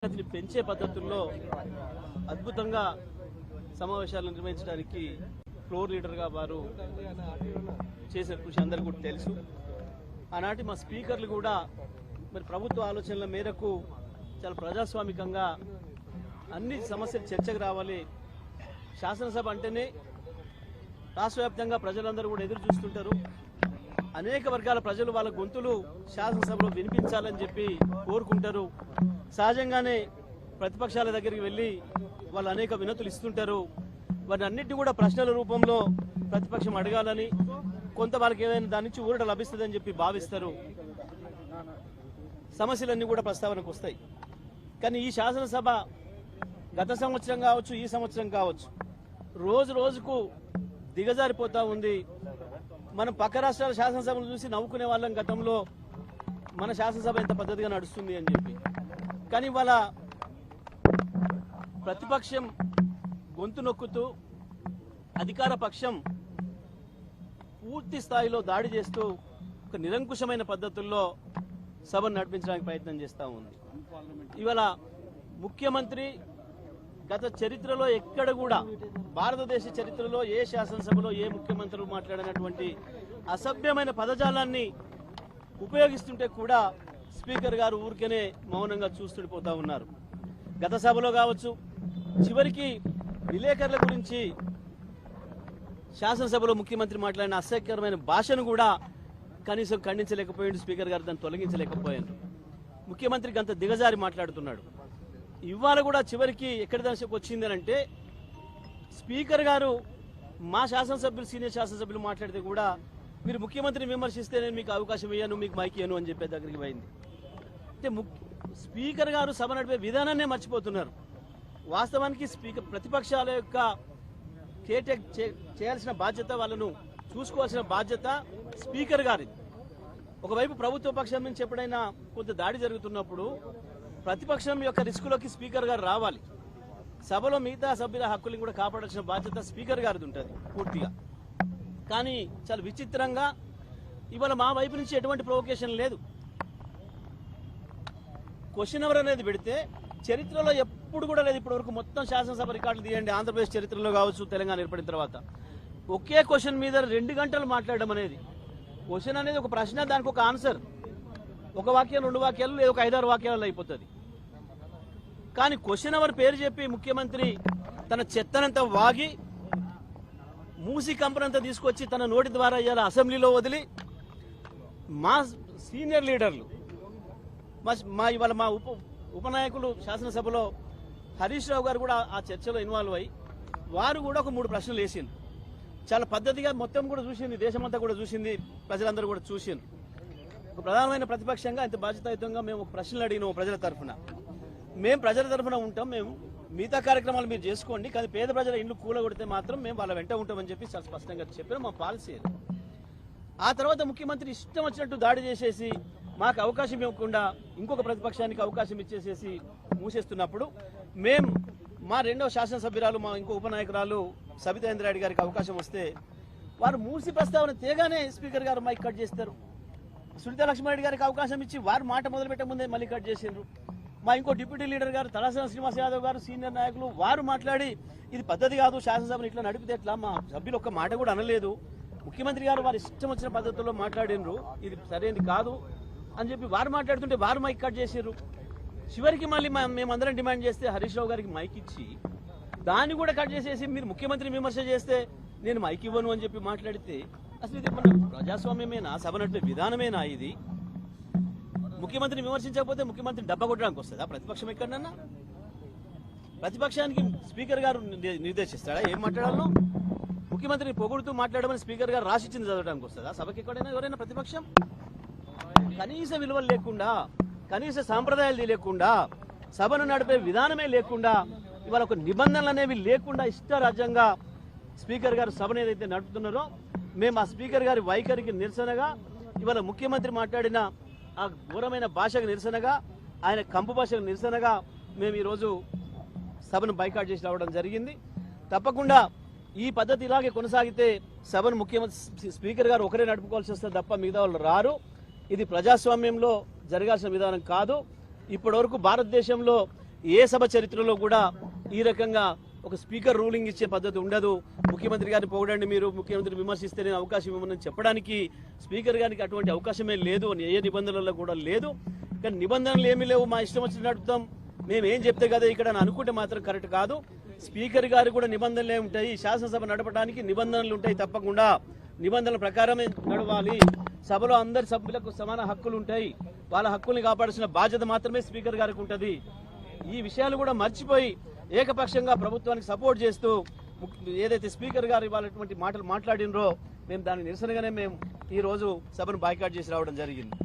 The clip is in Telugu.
అతని పెంచే పద్ధతుల్లో అద్భుతంగా సమావేశాలను నిర్వహించడానికి ఫ్లోర్ లీడర్గా వారు చేసిన కృషి అందరికీ కూడా తెలుసు. ఆనాటి మా స్పీకర్లు కూడా మరి ప్రభుత్వ ఆలోచనల మేరకు చాలా ప్రజాస్వామికంగా అన్ని సమస్యలు చర్చకు రావాలి. శాసనసభ అంటేనే రాష్ట్ర వ్యాప్తంగా ప్రజలందరూ కూడా ఎదురు చూస్తుంటారు. అనేక వర్గాల ప్రజలు వాళ్ళ గొంతులు శాసనసభలో వినిపించాలని చెప్పి కోరుకుంటారు. సహజంగానే ప్రతిపక్షాల దగ్గరికి వెళ్ళి వాళ్ళు అనేక వినతులు ఇస్తుంటారు. వాటి అన్నింటినీ కూడా ప్రశ్నల రూపంలో ప్రతిపక్షం అడగాలని, కొంత వాళ్ళకి ఏదైనా దాని నుంచి ఊరట లభిస్తుందని చెప్పి భావిస్తారు. సమస్యలన్నీ కూడా ప్రస్తావనకు వస్తాయి. కానీ ఈ శాసనసభ గత సంవత్సరం కావచ్చు, ఈ సంవత్సరం కావచ్చు, రోజు రోజుకు దిగజారిపోతా ఉంది. మనం పక్క రాష్ట్రాల శాసనసభను చూసి నవ్వుకునే వాళ్ళం గతంలో, మన శాసనసభ ఎంత పద్ధతిగా నడుస్తుంది అని చెప్పి. కానీ వాళ్ళ ప్రతిపక్షం గొంతు నొక్కుతూ అధికార పక్షం పూర్తి స్థాయిలో దాడి చేస్తూ ఒక నిరంకుశమైన పద్ధతుల్లో సభను నడిపించడానికి ప్రయత్నం చేస్తూ ఉంది. ఇవాళ ముఖ్యమంత్రి గత చరిత్రలో ఎక్కడ కూడా, భారతదేశ చరిత్రలో ఏ శాసనసభలో ఏ ముఖ్యమంత్రులు మాట్లాడినటువంటి అసభ్యమైన పదజాలాన్ని ఉపయోగిస్తుంటే కూడా స్పీకర్ గారు ఊరికేనే మౌనంగా చూస్తుండిపోతా ఉన్నారు. గత సభలో కావచ్చు, చివరికి విలేకరుల గురించి శాసనసభలో ముఖ్యమంత్రి మాట్లాడిన అసహ్యకరమైన భాషను కూడా కనీసం ఖండించలేకపోయాడు స్పీకర్ గారు, దాన్ని తొలగించలేకపోయారు. ముఖ్యమంత్రికి అంత దిగజారి మాట్లాడుతున్నాడు. ఇవాళ కూడా చివరికి ఎక్కడి దశకు వచ్చింది అంటే, స్పీకర్ గారు మా శాసనసభ్యులు, సీనియర్ శాసనసభ్యులు మాట్లాడితే కూడా మీరు ముఖ్యమంత్రిని విమర్శిస్తే నేను మీకు అవకాశం ఇయ్యాను, మీకు మైక్ ఇయ్యను అని చెప్పే దగ్గరికి పోయింది. అంటే స్పీకర్ గారు సభ నడిపే విధానాన్నే మర్చిపోతున్నారు. వాస్తవానికి స్పీకర్ ప్రతిపక్షాల యొక్క కేటెక్ చేయాల్సిన బాధ్యత, వాళ్ళను చూసుకోవాల్సిన బాధ్యత స్పీకర్ గారిది. ఒకవైపు ప్రభుత్వ పక్షం నుంచి ఎప్పుడైనా కొంత దాడి జరుగుతున్నప్పుడు ప్రతిపక్షం యొక్క రిస్కులోకి స్పీకర్ గారు రావాలి. సభలో మిగతా సభ్యుల హక్కులను కూడా కాపాడాల్సిన బాధ్యత స్పీకర్ గారిది ఉంటుంది పూర్తిగా. కానీ చాలా విచిత్రంగా ఇవాళ మా వైపు నుంచి ఎటువంటి ప్రొవొకేషన్ లేదు. క్వశ్చన్ అవర్ అనేది పెడితే చరిత్రలో ఎప్పుడు కూడా లేదు. ఇప్పటి వరకు మొత్తం శాసనసభ రికార్డులు తీయండి, ఆంధ్రప్రదేశ్ చరిత్రలో కావచ్చు, తెలంగాణ ఏర్పడిన తర్వాత ఒకే క్వశ్చన్ మీద 2 గంటలు మాట్లాడడం అనేది, క్వశ్చన్ అనేది ఒక ప్రశ్న, దానికి ఒక ఆన్సర్, ఒక వాక్యం 2 వాక్యాలు లేదా ఒక 5-6 వాక్యాలలో అయిపోతుంది. కానీ క్వశ్చన్ అవర్ పేరు చెప్పి ముఖ్యమంత్రి తన చెత్తనంతా వాగి మూసి కంపనంతా తీసుకొచ్చి తన నోటి ద్వారా ఇవాళ అసెంబ్లీలో వదిలి మా సీనియర్ లీడర్లు, ఇవాళ మా ఉపనాయకులు శాసనసభలో హరీష్ రావు గారు కూడా ఆ చర్చలో ఇన్వాల్వ్ అయ్యి వారు కూడా ఒక 3 ప్రశ్నలు వేసింది. చాలా పద్ధతిగా మొత్తం కూడా చూసింది, దేశమంతా కూడా చూసింది, ప్రజలందరూ కూడా చూసింది. ఒక ప్రధానమైన ప్రతిపక్షంగా ఇంత బాధ్యతాయుతంగా మేము ప్రశ్నలు అడిగినాము ప్రజల తరఫున. మేము ప్రజల తరఫున ఉంటాం, మేము మిగతా కార్యక్రమాలు మీరు చేసుకోండి, కానీ పేద ప్రజల ఇండ్లు కూలగొడితే మాత్రం మేము వాళ్ళ వెంట ఉంటామని చెప్పి చాలా స్పష్టంగా చెప్పారు. మా పాలసీ. ఆ తర్వాత ముఖ్యమంత్రి ఇష్టం వచ్చినట్టు దాడి చేసేసి మాకు అవకాశం ఇవ్వకుండా ఇంకొక ప్రతిపక్షానికి అవకాశం ఇచ్చేసేసి మూసేస్తున్నప్పుడు మేము మా 2వ శాసనసభ్యురాలు, మా ఇంకో ఉపనాయకురాలు సబితా రెడ్డి గారికి అవకాశం వస్తే వారు మూసి ప్రస్తావన తేగానే స్పీకర్ గారు మైక్ కట్ చేస్తారు. సునీతా లక్ష్మారెడ్డి గారికి అవకాశం ఇచ్చి వారు మాట మొదలుపెట్టే ముందే మళ్ళీ కట్ చేసిండ్రు. మా ఇంకో డిప్యూటీ లీడర్ గారు తలసాని శ్రీనివాస్ యాదవ్ గారు, సీనియర్ నాయకులు, వారు మాట్లాడి ఇది పద్ధతి కాదు, శాసనసభను ఇట్లా నడిపితే ఎట్లా, మా సభ్యులు ఒక్క మాట కూడా అనలేదు, ముఖ్యమంత్రి గారు వారి ఇష్టం వచ్చిన పద్ధతుల్లో మాట్లాడినరు, ఇది సరైనది కాదు అని చెప్పి వారు మాట్లాడుతుంటే వారు మైక్ కట్ చేసారు. చివరికి మళ్ళీ మేమందరం డిమాండ్ చేస్తే హరీష్ రావు గారికి మైక్ ఇచ్చి దాన్ని కూడా కట్ చేసేసి మీరు ముఖ్యమంత్రిని విమర్శ చేస్తే నేను మైక్ ఇవ్వను అని చెప్పి మాట్లాడితే అసలు ఇది మన ప్రజాస్వామ్యమేనా, సభ నడిపే విధానమేనా? ఇది ముఖ్యమంత్రిని విమర్శించకపోతే ముఖ్యమంత్రిని డబ్బా కొట్టడానికి వస్తుందా ప్రతిపక్షం ఎక్కడన్నా? ప్రతిపక్షానికి స్పీకర్ గారు నిర్దేశిస్తాడా ఏం మాట్లాడాలో? ముఖ్యమంత్రిని పొగుడుతూ మాట్లాడమని స్పీకర్ గారు రాసిచ్చింది చదవడానికి వస్తుందా సభకి ఎక్కడైనా ఎవరైనా ప్రతిపక్షం? కనీస విలువలు లేకుండా, కనీస సాంప్రదాయాలు లేకుండా, సభను నడిపే విధానమే లేకుండా, ఇవాళ ఒక నిబంధనలు అనేవి లేకుండా ఇష్టరాజ్యంగా స్పీకర్ గారు సభను ఏదైతే నడుపుతున్నారో, మేము ఆ స్పీకర్ గారి వైఖరికి నిరసనగా, ఇవాళ ముఖ్యమంత్రి మాట్లాడిన ఆ ఘోరమైన భాషకు నిరసనగా, ఆయన కంపు భాషకు నిరసనగా మేము ఈరోజు సభను బైకాట్ చేసి రావడం జరిగింది. తప్పకుండా ఈ పద్ధతి ఇలాగే కొనసాగితే సభను ముఖ్యమంత్రి స్పీకర్ గారు ఒకరే నడుపుకోవాల్సి వస్తే తప్ప మిగతా వాళ్ళు రారు. ఇది ప్రజాస్వామ్యంలో జరగాల్సిన విధానం కాదు. ఇప్పటివరకు భారతదేశంలో ఏ సభ చరిత్రలో కూడా ఈ రకంగా ఒక స్పీకర్ రూలింగ్ ఇచ్చే పద్ధతి ఉండదు. ముఖ్యమంత్రి గారిని పొగడండి, మీరు ముఖ్యమంత్రిని విమర్శిస్తే నేను అవకాశం ఇవ్వమని చెప్పడానికి స్పీకర్ గారికి అటువంటి అవకాశమే లేదు అని ఏ నిబంధనలలో కూడా లేదు. కానీ నిబంధనలు ఏమీ లేవు, మా ఇష్టం వచ్చి నడుపుతాం, మేము ఏం చెప్తే కదా ఇక్కడ అని అనుకుంటే మాత్రం కరెక్ట్ కాదు. స్పీకర్ గారు కూడా నిబంధనలే ఉంటాయి, శాసనసభ నడపడానికి నిబంధనలు ఉంటాయి, తప్పకుండా నిబంధనల ప్రకారమే నడవాలి. సభలో అందరి సభ్యులకు సమాన హక్కులు ఉంటాయి, వాళ్ళ హక్కుల్ని కాపాడాల్సిన బాధ్యత మాత్రమే స్పీకర్ గారికి ఉంటుంది. ఈ విషయాలు కూడా మర్చిపోయి ఏకపక్షంగా ప్రభుత్వానికి సపోర్ట్ చేస్తూ ఏదైతే స్పీకర్ గారు ఇవాళటువంటి మాటలు మాట్లాడినరో మేము దాని నిరసనగానే మేము ఈ రోజు సభను బాయ్కాట్ చేసి రావడం జరిగింది.